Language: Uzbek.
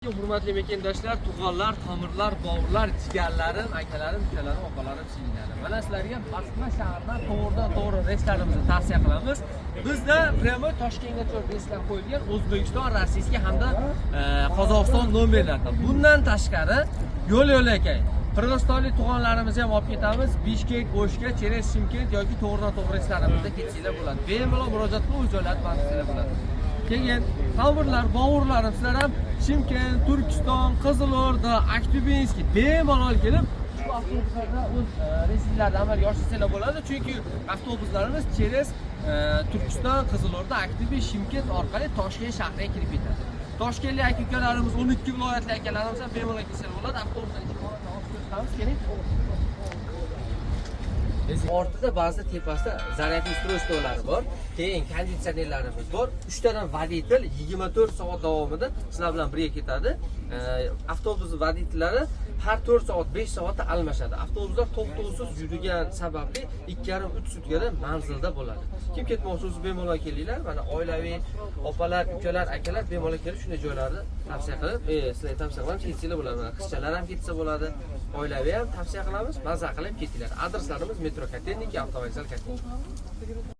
Hurmatli mekendoshlar, tug'onlar, tomirlar, bovurlar, jigarlarim, akalarim, ukalarim, opalarim, singllarim. Mana sizlarga Moskva shahridan to'g'ridan-to'g'ri reyslarimizni tavsiya qilamiz. Bizda premo Toshkentgacha reyslar qo'yilgan O'zbekiston, Rossiya hamda Qozog'iston nomerlarida. Bundan tashqari yo'l-yo'lakay Qirg'izistonlik tug'onlarimizni ham olib ketamiz. Bishkek, O'shga, Cheres, Shimkent yoki to'g'ridan-to'g'ri reyslarimizda ketsanglar bo'ladi. Bemalol murojaat qilib o'z joylarida manzillar bo'ladi. Keyin tomirlar, bovurlarim sizlar ham Shimkent, Turkiston, Qizilo'rda, Aktubinskiy bemalol kelib shu avtobuslarda o'z reyslarni amalga oshirsalar bo'ladi. Chunki avtobuslarimiz Cheres, Turkiston, Qizilo'rda, Aktubinskiy, Shimkent orqali Toshkent shahriga kirib ketadi. Toshkentlik aka-ukalarimiz, 12 viloyatli akalarimiz ham bemalol kelsalar bo'ladi. Avtobusdan chiqamiz, keling. Ortida ba'zi tepasida zaryadli ustroystvolari bor. Keyin konditsionerlarimiz bor. 3 tadan voditelь 24 soat davomida sizlar bilan birga ketadi. Avtobus voditellari har 4 soat, 5 soatda almashadi. Avtobuslar to'xtovsiz yurgan sababli 2,5-3 sutkada manzilda bo'ladi. Kim ketmoqchi bo'lsa bemalol kelinglar. Mana oilaviy opalar, ukalar, akalar bemalol kelib shunday joylarni tavsiya qilib, sizlarga tavsiya qilamiz, ketsanglar bo'ladi. Qizchalar ham ketsa bo'ladi. Oilaviy ham tavsiya qilamiz, maza qilib ketinglar. Adreslarimiz metro Kateniki, avtovokzal Kateniki.